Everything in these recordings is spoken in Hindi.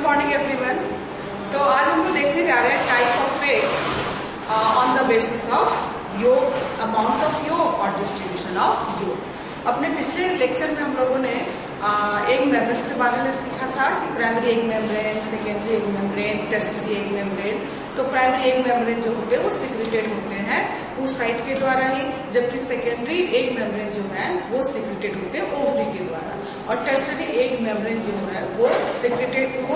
Morning everyone. तो आज हम लोग देखने जा रहे हैं type of weights on the basis of yolk, amount of yolk और डिस्ट्रीब्यूशन ऑफ योग। अपने पिछले लेक्चर में हम लोगों ने एग मेम्ब्रेन्स के बारे में सीखा था कि primary egg membrane, secondary egg membrane, tertiary egg membrane. तो प्राइमरी एग मेम्ब्रेन जो होते हैं वो सिक्रेटेड होते हैं उस साइट के द्वारा ही, जबकि सेकेंडरी एग मेम्ब्रेन जो है वो सिक्रेटेड होते हैं ओवरी के द्वारा। और टर्शियरी एग मेम्ब्रेन जो है वो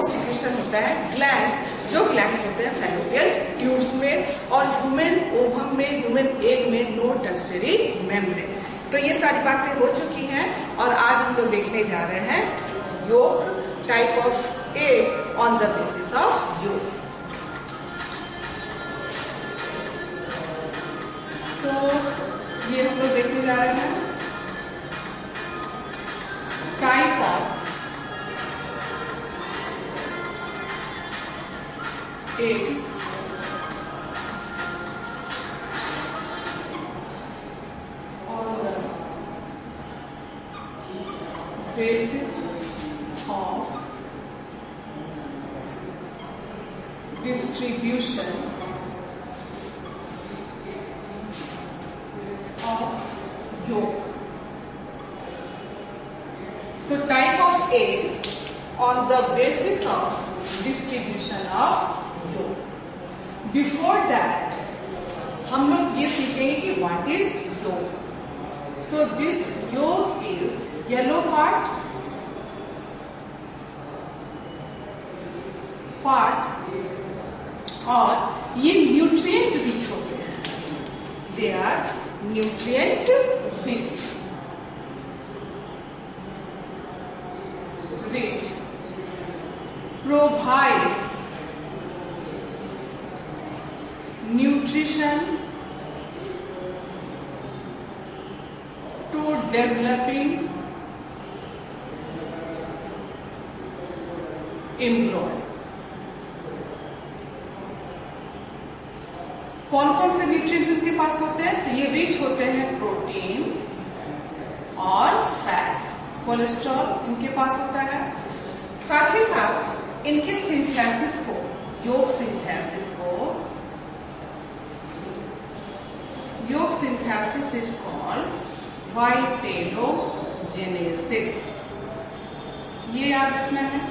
सिक्रेशन होता है ग्लैंड्स, जो ग्लैंड्स होते हैं फैलोपियन ट्यूब्स में। और ह्यूमन ओवम में, ह्यूमन एग में नो टर्शियरी मेम्ब्रेन। तो ये सारी बातें हो चुकी हैं और आज हम लोग देखने जा रहे हैं योग, type of egg on the basis of yolk. तो ये हम लोग देखने जा रहे हैं type of egg basis of distribution of yolk. So type of egg on the basis of distribution of yolk. Before that हम लोग ये सीखेंगे कि what is yolk. तो this yolk is yellow part और ये न्यूट्रिएंट रिच होते हैं, they are nutrient rich provides nutrition to developing embryo. कौन कौन से न्यूट्रिएंट्स इनके पास होते हैं? तो ये रिच होते हैं प्रोटीन और फैट्स, कोलेस्ट्रॉल इनके पास होता है। साथ ही साथ इनके सिंथेसिस को, योग सिंथेसिस इज कॉल्ड वाइटेलोजेनेसिस। ये याद रखना है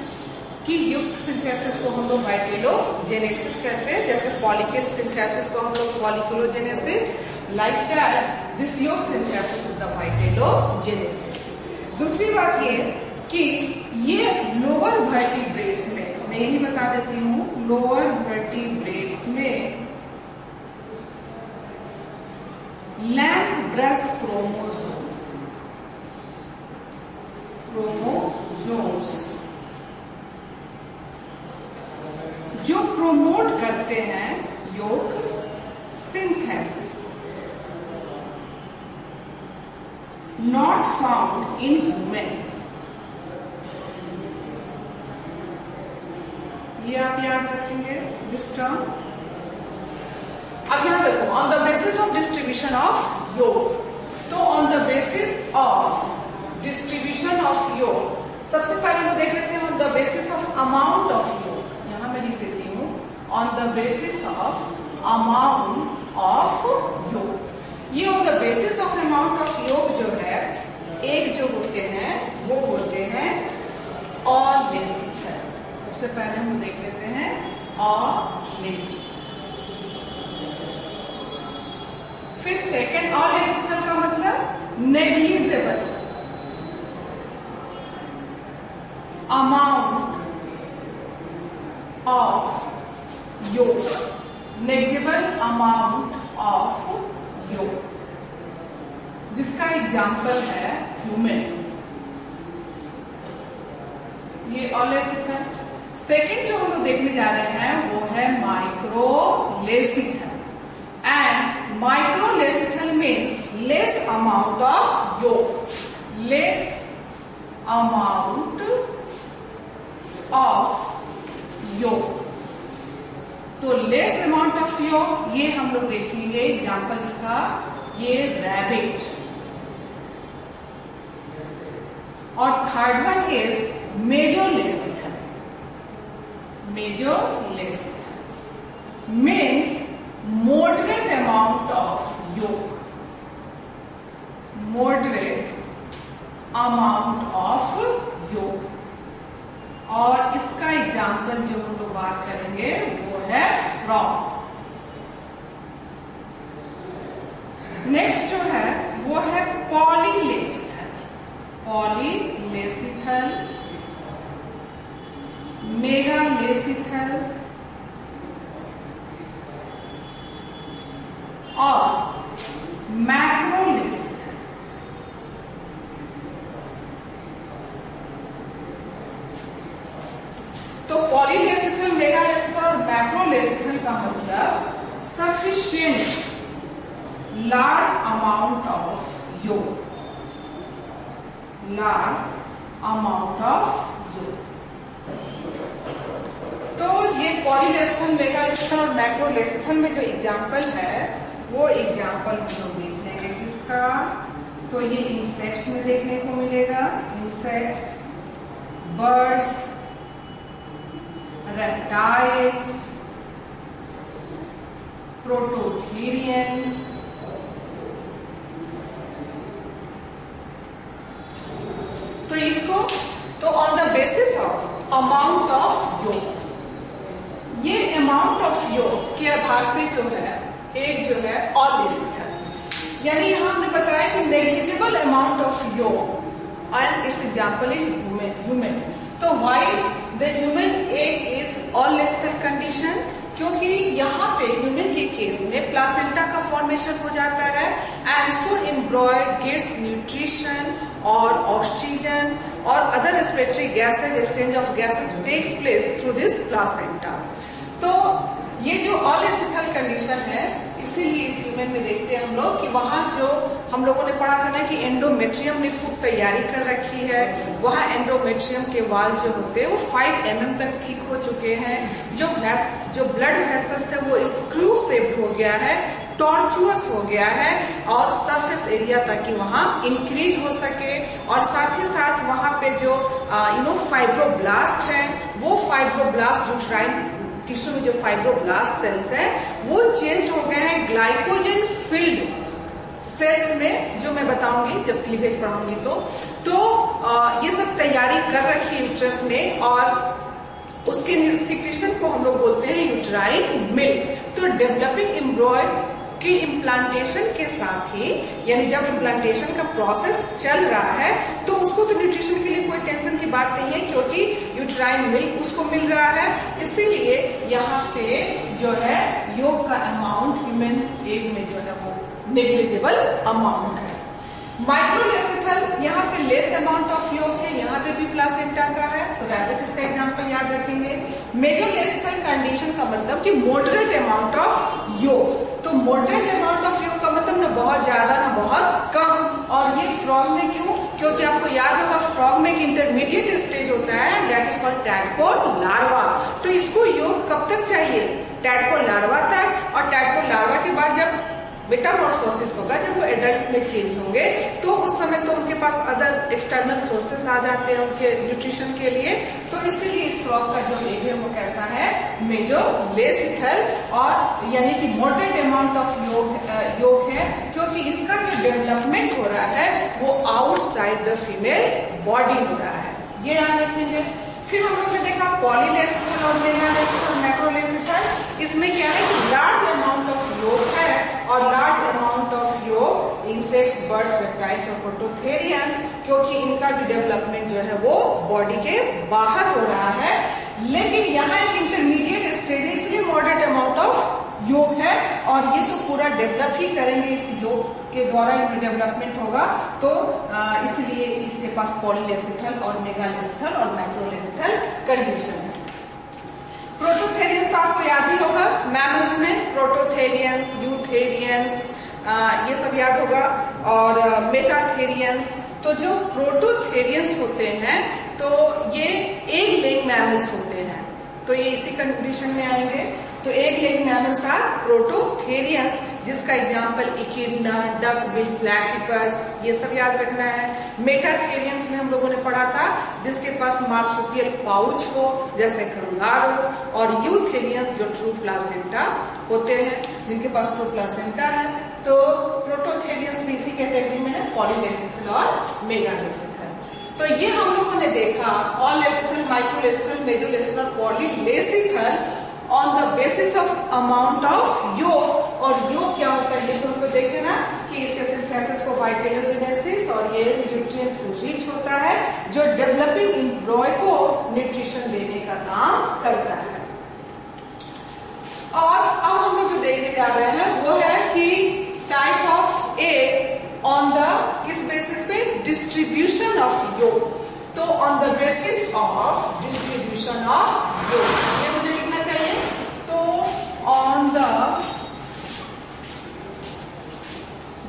कि योग सिंथेसिस को हम लोग वाइटेलोजेनेसिस कहते हैं, जैसे फॉलिकल सिंथेसिस को हम लोग फॉलिकुलोजेनेसिस, लाइक दैट दिस योग सिंथेसिस इज द वाइटेलोजेनेसिस। दूसरी बात ये कि ये लोअर वर्टिब्रेट्स में, मैं यही बता देती हूँ, लोअर वर्टिब्रेट्स में लैंब्रस क्रोमोसोम्स जो प्रोमोट करते हैं योग synthesis, not found in human. ये आप याद रखेंगे दिस टर्म। अब यहां देखो, on the basis of distribution of yolk. तो on the basis of distribution of योग सबसे पहले हम देख लेते हैं on the basis of amount of योग। यहां मैं लिख देती हूं on the basis of amount of yolk. ये on the basis of amount of योग जो है, एक जो होते हैं वो होते हैं ऑलेसिक है। सबसे पहले हम देख लेते हैं ऑलेसिक। फिर सेकेंड ऑलेसिकल का मतलब नेग्लिजिबल अमाउंट ऑफ योग, नेग्लिजिबल अमाउंट ऑफ योग, जिसका एग्जाम्पल है ह्यूमन। ये ऑलेसिक है। सेकेंड जो हम लोग देखने जा रहे हैं वो है microlecithal. And microlecithal means less amount of yolk, less amount of yolk. तो लेस अमाउंट ऑफ योग ये हम लोग देखेंगे एग्जाम्पल इसका, ये रैबिट। और third one is mesolecithal. Mesolecithal means moderate amount of yolk, moderate amount of yolk। और इसका एग्जाम्पल जो हम लोग बात करेंगे वो है फ्रॉग। नेक्स्ट जो है वो है पॉलीलेसिथल, पॉलीलेसिथल, मेगालेसिथल और मैक्रोलेसिथल। तो पॉलीलेसिथल, मेगालेसिथल और मैक्रोलेसिथल का मतलब sufficient large amount of yolk, large amount of yolk. तो ये पॉलीलेसिथल, मेगालेसिथल और मैक्रोलेसिथल में जो एग्जाम्पल है वो एग्जाम्पल हम लोग देख लेंगे किसका। तो ये इंसेक्ट्स में देखने को मिलेगा, इंसेक्ट्स, बर्ड्स, रेप्टाइल्स, प्रोटोथेरियंस, तो इसको तो on the basis of amount of yolk, ये अमाउंट ऑफ योक के आधार पे जो है एक जो है ऑलेसिथल, यानी हमने बताया कि negligible amount of yolk and its example is human. तो why the human egg is alecithal condition, क्योंकि यहाँ पे ह्यूमन के केस में प्लासेंटा का फॉर्मेशन हो जाता है and so embryo gets nutrition और ऑक्सीजन और other respiratory gases, exchange of gases takes place through this placenta. तो ये जो ऑलेसिथल कंडीशन है, इसीलिए इस ह्यूमन में देखते हैं हम लोग कि वहां जो हम लोगों ने पढ़ा था ना कि एंडोमेट्रियम ने खूब तैयारी कर रखी है, वहां एंडोमेट्रियम के वाल जो होते हैं वो 5 mm तक थिक हो चुके हैं, जो ब्लड वेसल्स है वो स्क्रू शेप्ड हो गया है, टॉर्चुअस हो गया है और सरफेस एरिया ताकि वहां इंक्रीज हो सके। और साथ ही साथ वहां पे जो फाइब्रोब्लास्ट है, वो फाइब्रोब्लास्ट यूट्राइन टिश्यू में जो फाइब्रोब्लास्ट सेल्स है वो चेंज हो गए हैं ग्लाइकोजन फिल्ड सेल्स में, जो मैं बताऊंगी जब क्लीवेज पढ़ाऊंगी। तो ये सब तैयारी कर रखी है यूट्रस ने और उसके सिक्रीशन को हम लोग बोलते हैं यूट्राइन मिल्क। तो डेवलपिंग एम्ब्रॉयड कि इम्प्लांटेशन के साथ ही, यानी जब इम्प्लांटेशन का प्रोसेस चल रहा है तो उसको तो न्यूट्रिशन के लिए कोई टेंशन की बात नहीं है, क्योंकि यूट्राइन मिल्क उसको मिल रहा है। इसीलिए यहाँ पे जो है योग का अमाउंट ह्यूमन एग में जो है वो नेग्लिजिबल अमाउंट है। माइक्रोलेसिथल, यहाँ पे लेस अमाउंट ऑफ योग है, यहाँ पे भी प्लासेंटा का है, तो रैबिट इसका एग्जांपल याद रखेंगे। मेजोलेसिथल कंडीशन का मतलब कि मॉडरेट अमाउंट ऑफ योग। तो मॉडरेट अमाउंट ऑफ योग का मतलब ना बहुत ज्यादा ना बहुत कम। और ये फ्रॉग में क्यों? क्योंकि आपको याद होगा फ्रॉग में एक इंटरमीडिएट स्टेज होता है, that is called tadpole larva. तो इसको योग कब तक चाहिए? टैडपोल लार्वा तक। और टैडपोल लार्वा के बाद जब मेटामॉर्फोसिस होगा, जब वो एडल्ट में चेंज होंगे, तो उस समय तो उनके पास अदर एक्सटर्नल सोर्सेस आ जाते हैं उनके न्यूट्रिशन के लिए। तो इसीलिए इस फ्रॉग का जो एग है वो कैसा है? मेजोलेसिथल, और यानी कि मॉडरेट अमाउंट ऑफ योग है, क्योंकि इसका जो डेवलपमेंट हो रहा है वो आउटसाइड द फीमेल बॉडी हो रहा है। ये याद रखेंगे। फिर हम लोग ने देखा पॉलीलेसिथल और मेगालेसिथल, मैक्रोलेसिथल। इसमें क्या है कि लार्ज अमाउंट ऑफ योग है, और लार्ज अमाउंट ऑफ योग इंसेक्ट्स, बर्ड्स, रेप्टाइल्स और प्रोटोथेरियंस, क्योंकि इनका भी डेवलपमेंट जो है वो बॉडी के बाहर हो रहा है। लेकिन यहाँ एक इंटरमीडिएट स्टेज है, इसलिए मॉडरेट अमाउंट ऑफ योग है, और ये तो पूरा डेवलप ही करेंगे, इस योग के द्वारा इनमें डेवलपमेंट होगा। तो इसलिए इसके पास पॉलीलेसिथल और मेगालेसिथल और मैक्रोलेसिथल कंडीशन है। प्रोटोथेरियंस तो आपको याद ही होगा, मैमल्स में प्रोटोथेरियंस, यूथेरियंस, ये सब याद होगा, और मेटाथेरियंस। तो जो प्रोटोथेरियंस होते हैं तो ये एग लेइंग मैमल्स होते हैं, तो ये इसी कंडीशन में आएंगे। तो egg laying mammals are prototherians, जिसका example echidna, duck bill, platypus, ये सब याद रखना है। मेटाथेरियंस में हम लोगों ने पढ़ा था जिसके पास मार्सुपियल पाउच हो जैसे कंगारू, और यूथेरियंस जो ट्रू प्लासेंटा होते हैं जिनके पास ट्रू प्लासेंटा है। तो प्रोटोथेरियंस भी इसी कैटेगरी में है, पॉलीलेसिकल और मेगालेसिकल। तो ये हम लोगों ने देखा alecithal, microlecithal, mesolecithal, polylecithal on the basis of amount of yolk. और योग क्या होता है ये तो हमको देखे ना कि इसके सिंथेसिस को वाइटेलोजेनेसिस, और ये न्यूट्रिएंट्स रिच होता है जो डेवलपिंग एम्ब्रॉय को न्यूट्रिशन देने का काम करता है। और अब हम लोग जो देखने जा रहे हैं वो है कि type of egg on the किस बेसिस पे, डिस्ट्रीब्यूशन ऑफ योग। तो on the basis of distribution of yolk, ये मुझे लिखना चाहिए। तो on the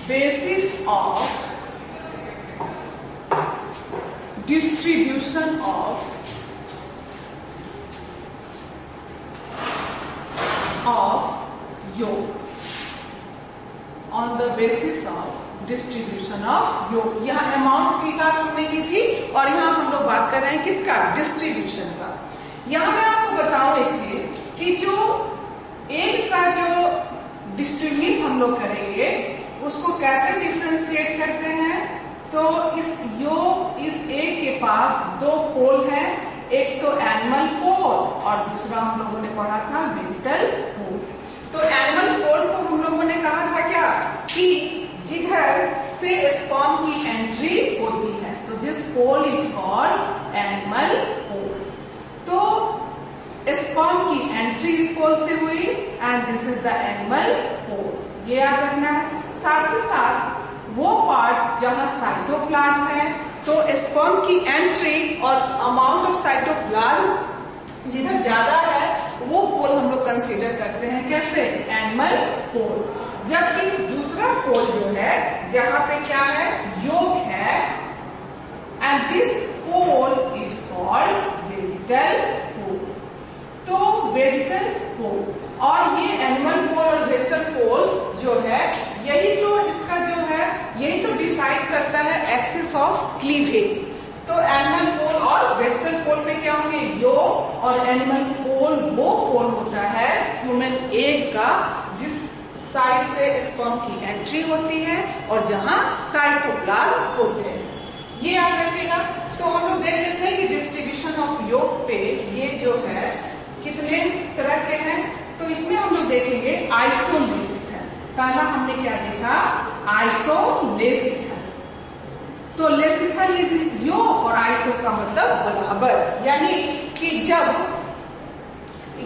basis of distribution of yolk, on the basis of distribution of yolk. यहाँ अमाउंट की बात हमने की थी और यहाँ हम लोग बात कर रहे हैं किसका, डिस्ट्रीब्यूशन का। यहाँ मैं आपको बताऊं एक चीज कि जो एग का जो डिस्ट्रीब्यूशन हम लोग करेंगे उसको कैसे डिफरेंशिएट करते हैं। तो इस एग के पास दो पोल है, एक तो एनिमल पोल और दूसरा हम लोगों ने पढ़ा था वेजिटल पोल। तो एनिमल पोल को हम लोगों ने कहा था क्या कि जिधर से स्पर्म की एंट्री होती है, तो this pole is called animal pole. तो स्पर्म की एंट्री इस पोल से हुई and this is the animal pole, ये याद रखना है। साथ ही साथ वो पार्ट जहां साइटोप्लाज्म है, तो स्पर्म की एंट्री और अमाउंट ऑफ साइटोप्लाज्म जिधर ज्यादा है वो पोल हम लोग कंसीडर करते हैं कैसे, एनिमल पोल। जबकि दूसरा पोल जो है जहां पे क्या है, योग है, and this pole is called vegetal pole. तो वेजिटल पोल और ये एनिमल पोल और वेजिटल पोल जो है, यही तो इसका जो है यही तो डिसाइड करता है एक्सिस ऑफ क्लीवेज। तो एनिमल पोल और वेजिटल पोल पे क्या होंगे, योग, और एनिमल पोल वो पोल होता है ह्यूमन एग का जिस साइड से स्पर्म की एंट्री होती है और जहां साइटोप्लाज्म होते हैं, ये याद रखिएगा। तो हम लोग देख लेते हैं कि डिस्ट्रीब्यूशन ऑफ योग पे ये जो है कितने तरह के हैं। तो इसमें हम लोग देखेंगे आइसोलेसिथल। पहला हमने क्या देखा, आइसोलेसिथल। तो लेसिथल इज योग और आइसो का मतलब बराबर, यानी कि जब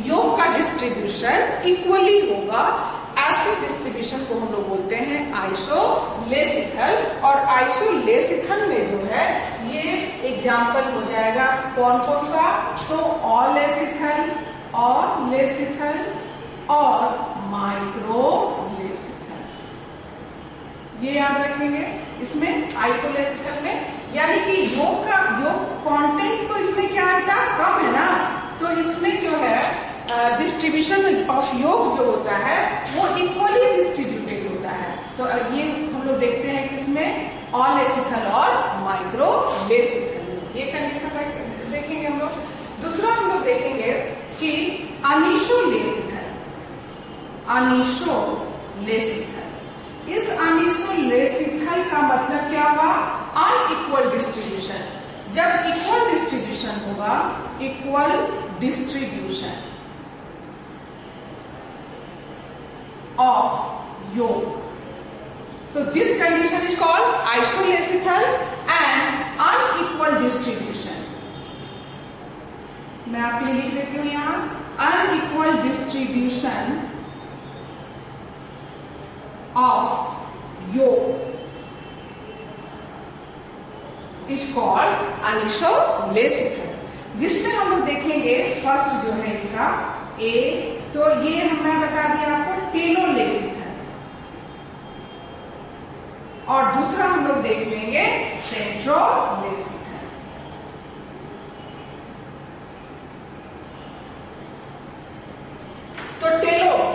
योग का डिस्ट्रीब्यूशन इक्वली होगा, ऐसे डिस्ट्रीब्यूशन को हम लोग बोलते हैं आइसोलेसिथल। और आइसोलेसिथल में जो है ये एग्जाम्पल हो जाएगा कौन कौन सा, तो ऑलेसिथल, और लेसिथल और माइक्रोलेसिथल, ये याद रखेंगे इसमें आइसोलेसिथल में। यानी कि योग कंटेंट तो इसमें क्या आता, कम है ना, तो इसमें जो है डिस्ट्रीब्यूशन ऑफ योग जो होता है वो इक्वली डिस्ट्रीब्यूटेड होता है। तो ये हम लोग देखते हैं कि इसमें ऑलेसिथल और माइक्रोलेसिथल, ये कंडीशन देखेंगे हम लोग। दूसरा हम लोग देखेंगे कि अनिसोलेसिथल, अनिसोलेसिथल। इस अनिसोलेसिथल का मतलब क्या हुआ, अनइक्वल डिस्ट्रीब्यूशन। जब इक्वल डिस्ट्रीब्यूशन होगा, इक्वल डिस्ट्रीब्यूशन ऑफ योग, तो this condition is called isolecithal and unequal distribution. मैं आपके लिए लिख देती हूं यहां, unequal distribution of yolk is called anisolecithal. जिसमें हम लोग देखेंगे फर्स्ट जो है इसका ए, तो ये हमने बता दिया आपको टेलोलेसिथल, और दूसरा हम लोग देख लेंगे सेंट्रोलेसिथल। तो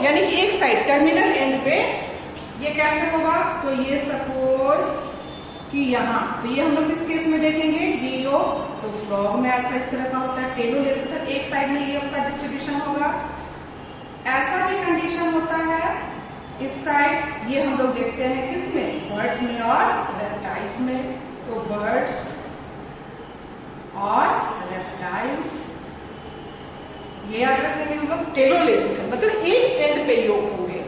यानी कि एक साइड टर्मिनल एंड पे ये कैसे होगा, तो ये सपोज कि यहाँ, तो ये हम लोग किस केस में देखेंगे, ये योग, तो फ्रॉग में ऐसा इस तरह का होता है, टेलोलेसिथल एक साइड में योग का डिस्ट्रीब्यूशन होगा। ऐसा भी कंडीशन होता है इस साइड, ये हम लोग देखते हैं किसमें, बर्ड्स में और रेप्टाइल्स में। तो बर्ड्स और रेप्टाइल्स ये याद रखेंगे हम लोग, टेलोलेसिथल मतलब एक एंड पे योग होंगे।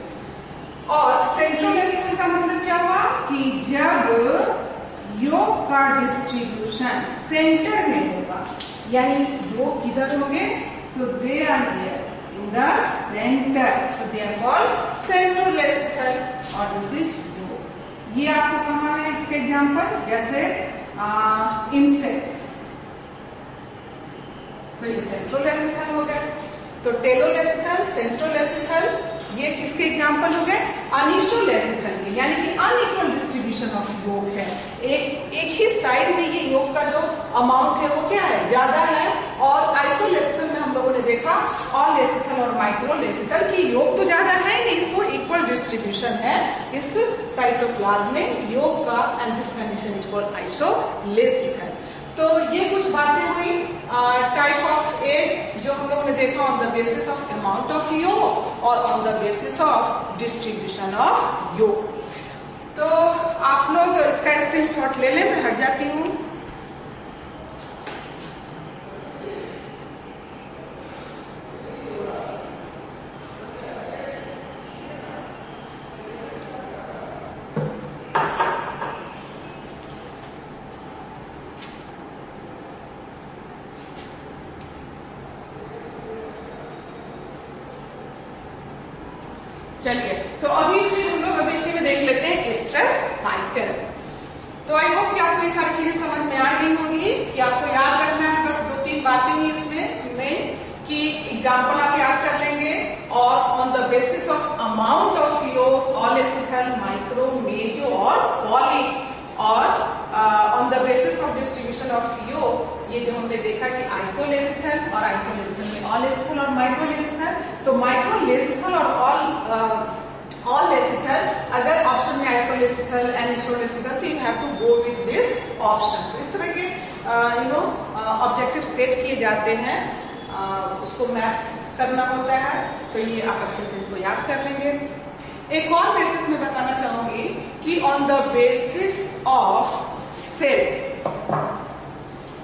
और सेंट्रोलेसिथल का मतलब क्या हुआ कि जब योग का डिस्ट्रीब्यूशन सेंटर में होगा, यानी योग किधर होंगे, तो they are here in the centre, so they are called centrolecythal और दिस इज योग। ये आपको कहाँ है इसके एग्जांपल, जैसे इंसेक्ट्स, तो ये सेंट्रोलेसिथल हो गए। तो टेलोलेसिथल, सेंट्रोलेसिथल ये किसके एग्जांपल हो गए, अनिसोलेसिथल के, यानी कि अनइक्वल डिस्ट्रीब्यूशन ऑफ योग है। एक ही साइड में ये योग का जो अमाउंट है वो क्या है, ज्यादा है। और आइसोलेसिथल में हम लोगों ने देखा ऑलेसिथल और माइक्रोलेसिथल की योग तो ज्यादा है नहीं, इसको इक्वल डिस्ट्रीब्यूशन है इस साइटोप्लाज्म में योग का, and this condition is called isolecithal. तो ये कुछ बातें हुई टाइप ऑफ एग जो हम लोगों ने देखा on the basis of amount of yolk और on the basis of distribution of yolk. तो आप लोग इसका स्क्रीनशॉट ले लें, मैं हट जाती हूँ। चलिए, तो अभी फिर हम लोग अभी इसी में देख लेते हैं स्ट्रेस साइकिल। तो आई होप कि आपको ये सारी चीजें समझ में आ गई होंगी, कि आपको याद रखना है बस 2-3 बातें ही इसमें मेन, कि एग्जाम्पल आप याद कर लेंगे और on the basis of amount of योग ऑलेसिथल, माइक्रो, मेजो और पॉली, और on the basis of distribution of yolk ये जो हमने देखा कि आइसोलेसिथल और आइसोलेसिथल में ऑलेसिथल और माइक्रोलेसिथल। तो माइक्रोलेसिथल और ऑलेसिथल, अगर ऑप्शन में आइसोलेसिथल एंड आइसोलेसिथल, तो you have to go with this option. तो इस तरह के ऑब्जेक्टिव सेट किए जाते हैं, उसको मैच करना होता है। तो ये आप अच्छे से इसको याद कर लेंगे। एक और बेसिस में बताना चाहूंगी कि on the basis of cell,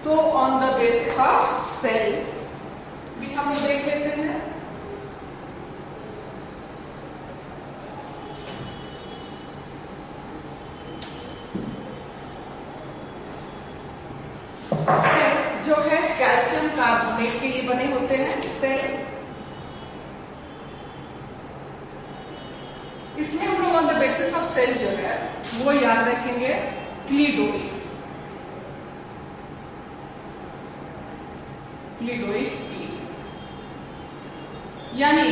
तो on the basis of cell भी हम देख लेते हैं। सेल जो है कैल्शियम कार्बोनेट के लिए बने होते हैं सेल। इसमें हम लोग on the basis of cell जो है वो याद रखेंगे क्लीडोइड, क्लीडोइड टी, यानी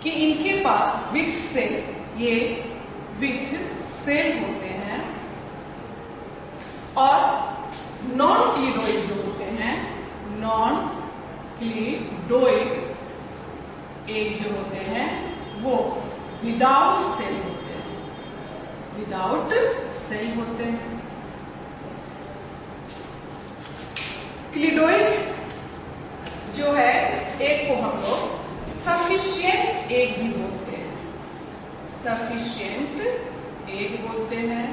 कि इनके पास विथ सेल, ये विथ सेल होते हैं, और नॉन क्लीडोइड जो होते हैं, नॉन क्लीडोइड एग जो होते हैं वो विदाउट सेल होते हैं, विदाउट सेल होते हैं। क्लीडोइड जो है इस एग को हम लोग सफिशिएंट एग भी बोलते हैं, सफिशिएंट एग बोलते हैं,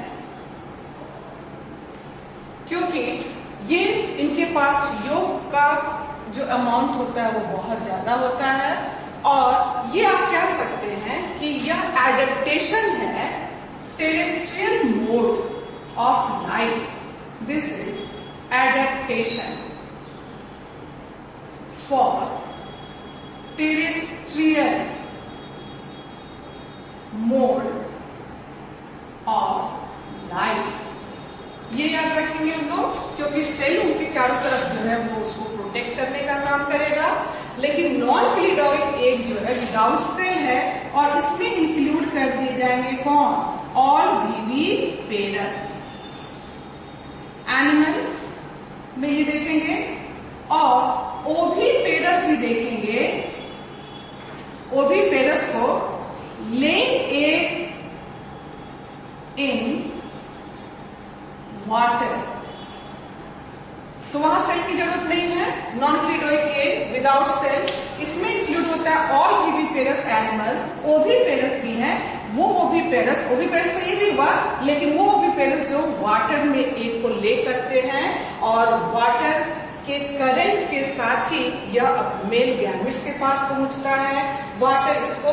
क्योंकि ये इनके पास योग का जो अमाउंट होता है वो बहुत ज्यादा होता है, और ये आप कह सकते हैं कि यह एडेप्टेशन है terrestrial mode of life. This is adaptation for terrestrial mode of life. ये याद रखेंगे हम लोग, क्योंकि सेल उनके चारों तरफ जो है वो उसको प्रोटेक्ट करने का काम करेगा, लेकिन नॉन क्लीडोइड एग जो है विदाउट सेल है, और इसमें इंक्लूड कर दिए जाएंगे कौन, ऑल विविपेरस एनिमल्स में ये देखेंगे, और ओविपेरस भी देखेंगे, ओविपेरस को लेइंग एग इन वाटर, तो वहां सेल की जरूरत नहीं है। नॉन क्लिडोइक एग विदाउट सेल, इसमें इंक्लूड होता है ऑल ओविपेरस एनिमल्स। ओविपेरस भी है वो ओविपेरस तो ये भी हुआ, लेकिन वो ओविपेरस जो वाटर में एग को ले करते हैं और वाटर के करंट के साथ ही यह मेल गैमेट्स के पास पहुंचता है। वाटर इसको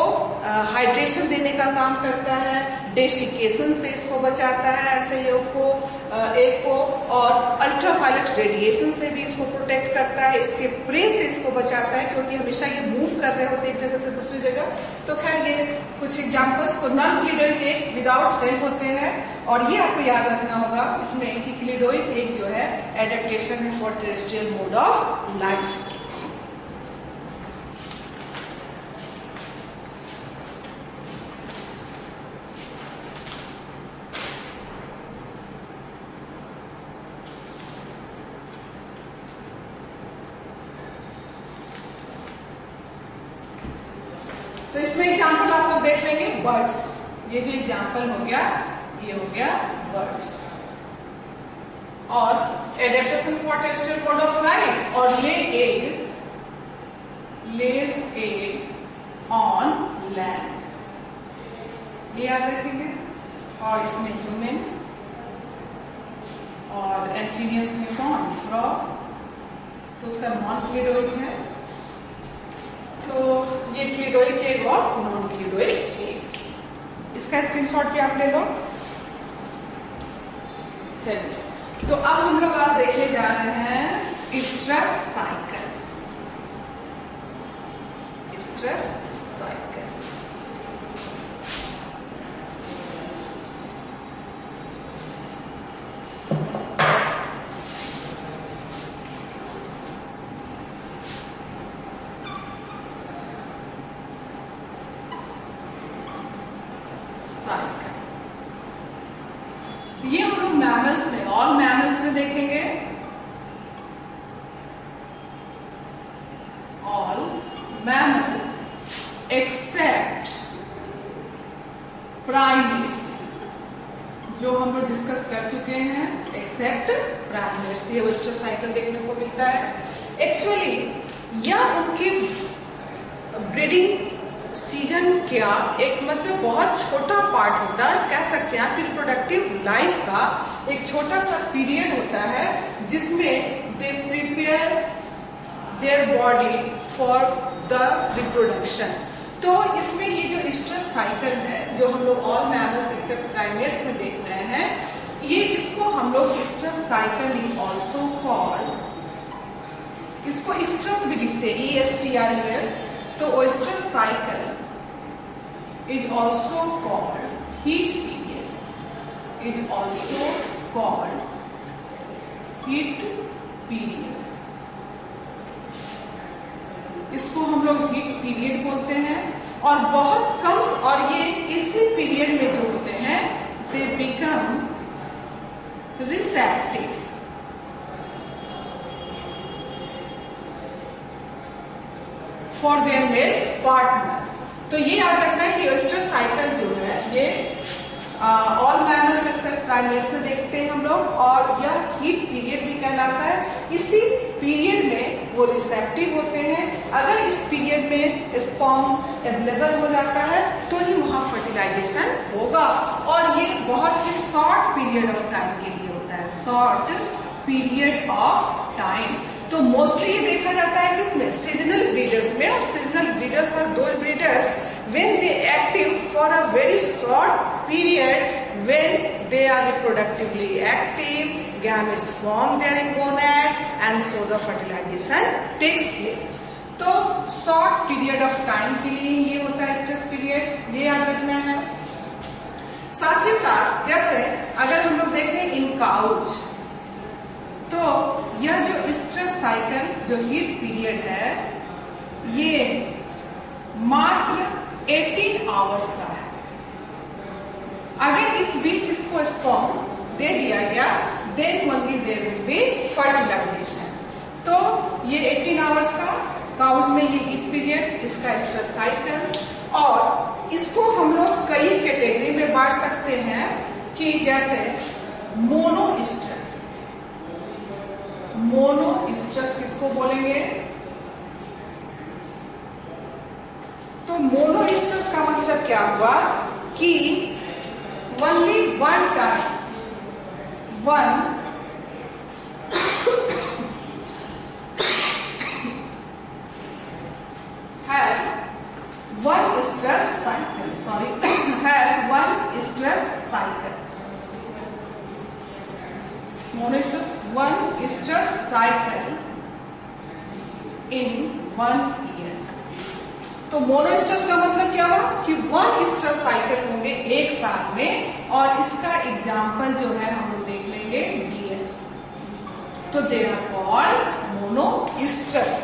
हाइड्रेशन देने का काम करता है, डेसिकेशन से इसको बचाता है ऐसे योग को, एग को, और अल्ट्रावायलेट रेडिएशन से भी इसको प्रोटेक्ट करता है, इसके प्रे से इसको बचाता है, क्योंकि हमेशा ये मूव कर रहे होते हैं एक जगह से दूसरी जगह। तो खैर ये कुछ एग्जांपल्स, तो नॉन क्लिडोइक एग विदाउट सेल होते हैं, और ये आपको याद रखना होगा इसमें कि क्लिडोइक एग जो है एडेप्टेशन है for terrestrial mode of life. तो इसमें एग्जाम्पल आप लोग देख लेंगे बर्ड्स, ये जो एग्जाम्पल हो गया ये हो गया बर्ड्स, और adaptation for terrestrial mode of life, और लेज एग ऑन लैंड, ये याद रखेंगे। और इसमें ह्यूमन और एम्फीबियंस में कौन, फ्रॉग, तो उसका नॉन क्लिडोइक है। तो ये क्लिडोइक एग और नॉन क्लिडोइक एग, इसका स्क्रीनशॉट भी आप ले लो। चलिए, तो अब हम लोग आज देखने जा रहे हैं स्ट्रेस साइकिल। स्ट्रेस साइकिल ये हम लोग मैमल्स में, ऑल मैमल्स में देखेंगे। ऑल मैमल्स एक्सेप्ट प्राइमेट्स, जो हम लोग डिस्कस कर चुके हैं, एक्सेप्ट प्राइमेट्स, ये स्ट्रेस साइकिल देखने को मिलता है। एक्चुअली यह उनकी ब्रीडिंग सीजन क्या एक मतलब बहुत छोटा पार्ट होता है, कह सकते हैं आपकी रिप्रोडक्टिव लाइफ का एक छोटा सा पीरियड होता है, जिसमें they prepare their body for the reproduction. तो इसमें ये जो स्ट्रेस साइकिल है, जो हम लोग ऑल मैमल्स एक्सेप्ट प्राइमेट्स में देख रहे हैं, ये इसको हम लोग स्ट्रेस साइकिल ऑल्सो कॉल्ड, इसको स्ट्रेस भी लिखते हैं, ESTRUS। तो ओएस्ट्रस cycle is also called heat period, is also called heat period, इसको हम लोग हीट पीरियड बोलते हैं। और बहुत कम, और ये इसी पीरियड में जो होते हैं they become receptive for their male partner. तो ये याद रखना है कि ओएस्ट्रस साइकिल जो है ये ऑल मैमल्स एक्सेप्ट प्राइमेट्स में देखते हैं हम लोग, और यह हीट पीरियड भी कहलाता है। इसी पीरियड में वो रिसेप्टिव होते हैं। अगर इस पीरियड में स्पर्म अवेलेबल हो जाता है तो ही वहां फर्टिलाइजेशन होगा, और ये बहुत ही शॉर्ट पीरियड ऑफ टाइम के लिए होता है, शॉर्ट पीरियड ऑफ टाइम। तो मोस्टली ये देखा जाता है किसमें, सीजनल ब्रीडर्स में, और seasonal breeders are those breeders when they active for a very short period, when they are reproductively active, gametes form their gonads and so the fertilization takes place. तो short period of time के लिए ये होता है स्ट्रेस पीरियड, ये याद रखना है। साथ ही साथ जैसे अगर हम लोग देखें इन काउज, तो यह जो स्ट्रेस साइकिल जो हीट पीरियड है ये मात्र 18 आवर्स का है। अगर इस बीच इसको स्पर्म दे दिया गया then only there will be fertilisation. तो ये 18 आवर्स का काउज में ये हीट पीरियड, इसका स्ट्रेस साइकिल। और इसको हम लोग कई कैटेगरी में बांट सकते हैं कि जैसे मोनो स्ट्रेस। मोनो स्ट्रेस किसको बोलेंगे? तो मोनो स्ट्रेस का मतलब क्या हुआ कि only one time, one have one stress cycle, sorry, have one stress cycle. Mono stress, one stress cycle in 1 year. तो मोनो स्ट्रेस का मतलब क्या हुआ कि 1 स्ट्रेस साइकिल होंगे एक साल में, और इसका एग्जाम्पल जो है हम लोग देख लेंगे डियर। तो they are called monoestrous.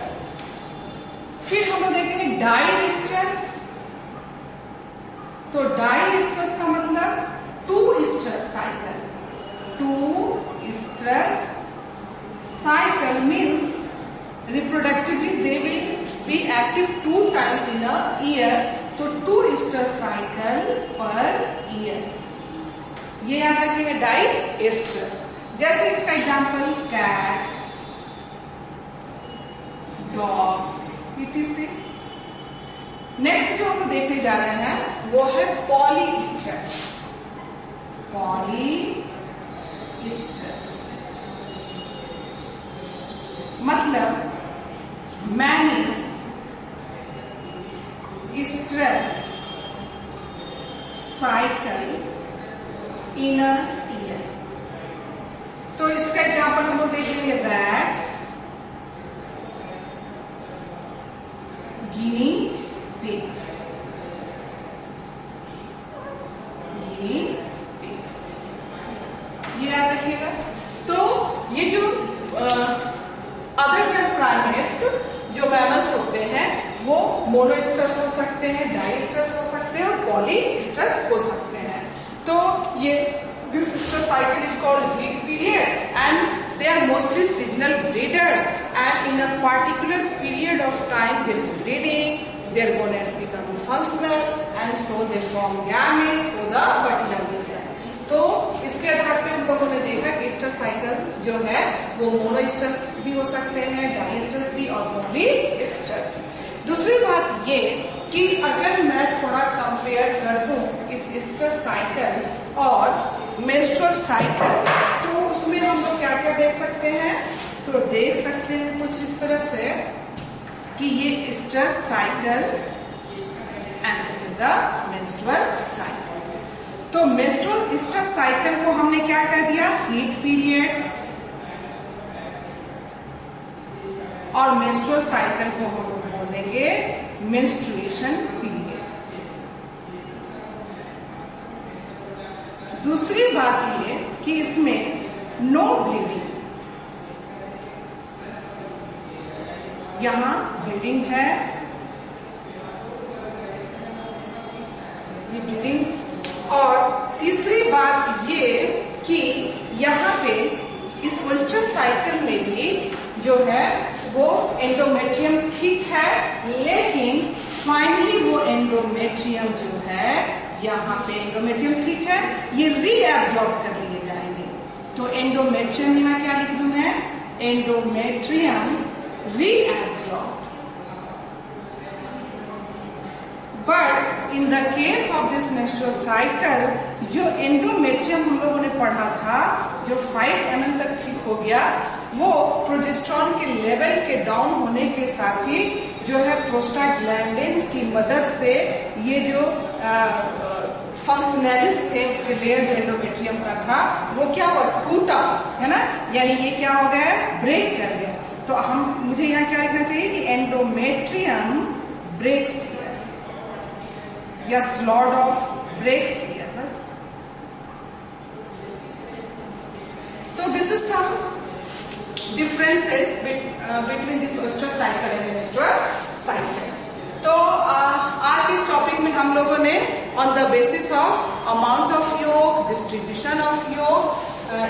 फिर हम लोग देखेंगे डाई स्ट्रेस। तो डाई स्ट्रेस का मतलब 2 oestrous cycle. 2 oestrous cycle means reproductively they will be active 2 times in a year. तो 2 stress cycle per year, ये याद रखिएगा डाई स्ट्रेस। जैसे इसका example cats, dogs, etc. Next जो हम देखने जा रहे हैं वो है पॉली स्ट्रेस। पॉली स्ट्रेस मतलब many stress cycle in a year। तो इसका एग्जाम्पल हम लोग देखेंगे रैट्स, गिनी पिग्स, गिनी पिग्स, ये याद रखिएगा। तो ये जो अदर देन प्राइमेट्स जो मैमल्स होते हैं वो मोनो स्ट्रेस हो सकते हैं, डाई स्ट्रेस हो सकते हैं और पॉली स्ट्रेस हो सकते हैं। तो ये this oestrous cycle is called heat period and they are mostly seasonal breeders and in a particular period of time there is breeding, their gonads become functional and so they form gametes for the fertilization। तो इसके आधार पे हम लोगों ने देखा कि स्ट्रेस साइकिल जो है वो मोनो स्ट्रेस भी हो सकते हैं, डाई स्ट्रेस भी और पॉली स्ट्रेस। दूसरी बात ये कि अगर मैं थोड़ा कंपेयर कर दूं इस स्ट्रेस साइकिल और मेंस्ट्रुअल साइकिल, तो उसमें हम लोग क्या क्या देख सकते हैं? तो देख सकते हैं कुछ इस तरह से कि ये stress cycle and this is the menstrual cycle. तो मेंस्ट्रुअल स्ट्रेस साइकिल को हमने क्या कह दिया? हीट पीरियड, और मेंस्ट्रुअल साइकिल को हम लोग बोलेंगे मेंस्ट्रुएशन पीरियड। दूसरी बात ये कि इसमें नो ब्लीडिंग, यहां ब्लीडिंग है, ये ब्लीडिंग। और तीसरी बात ये कि यहाँ पे इस स्ट्रेस साइकिल में भी जो है वो एंडोमेट्रियम ठीक है, लेकिन फाइनली वो एंडोमेट्रियम जो है यहाँ पे एंडोमेट्रियम ठीक है, ये रीएब्जॉर्ब कर लिए जाएंगे। तो एंडोमेट्रियम यहाँ क्या लिख दूं मैं? Endometrium reabsorb. But in the case of this menstrual cycle जो एंडोमेट्रियम हम लोगों ने पढ़ा था जो 5 mm तक ठीक हो गया, वो प्रोजेस्टेरॉन के लेवल के डाउन होने के साथ ही जो है प्रोस्टाग्लैंडिन्स की मदद से ये जो फंक्शनलिस थे उसके लेयर जो एंडोमेट्रियम का था वो क्या हुआ? टूटा, है ना, यानी ये क्या हो गया? ब्रेक कर गया। तो हम मुझे यहाँ क्या लिखना चाहिए कि एंडोमेट्रियम ब्रेक्स या स्लॉड ऑफ ब्रेक्स हियर, बस। तो this is some differences between this oestrous cycle and menstrual cycle. तो आज के इस टॉपिक में हम लोगों ने on the basis of amount of yolk, distribution of yolk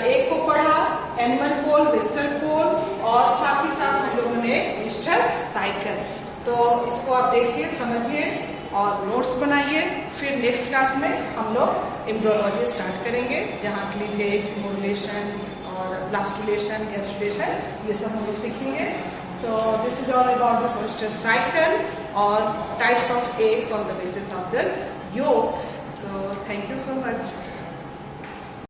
एक को पढ़ा, एनिमल पोल, वेस्टर्न पोल, और साथ ही साथ हम लोगों ने स्ट्रेस साइकिल। तो इसको आप देखिए, समझिए और नोट्स बनाइए। फिर नेक्स्ट क्लास में हम लोग एम्ब्रियोलॉजी स्टार्ट करेंगे, जहाँ क्लीवेज, मोडुलेशन और ब्लास्टुलेशन, गैस्ट्रुलेशन, ये सब हम लोग सीखेंगे। तो this is all about this oestrous cycle और types of eggs on the basis of this yolk. तो थैंक यू सो मच।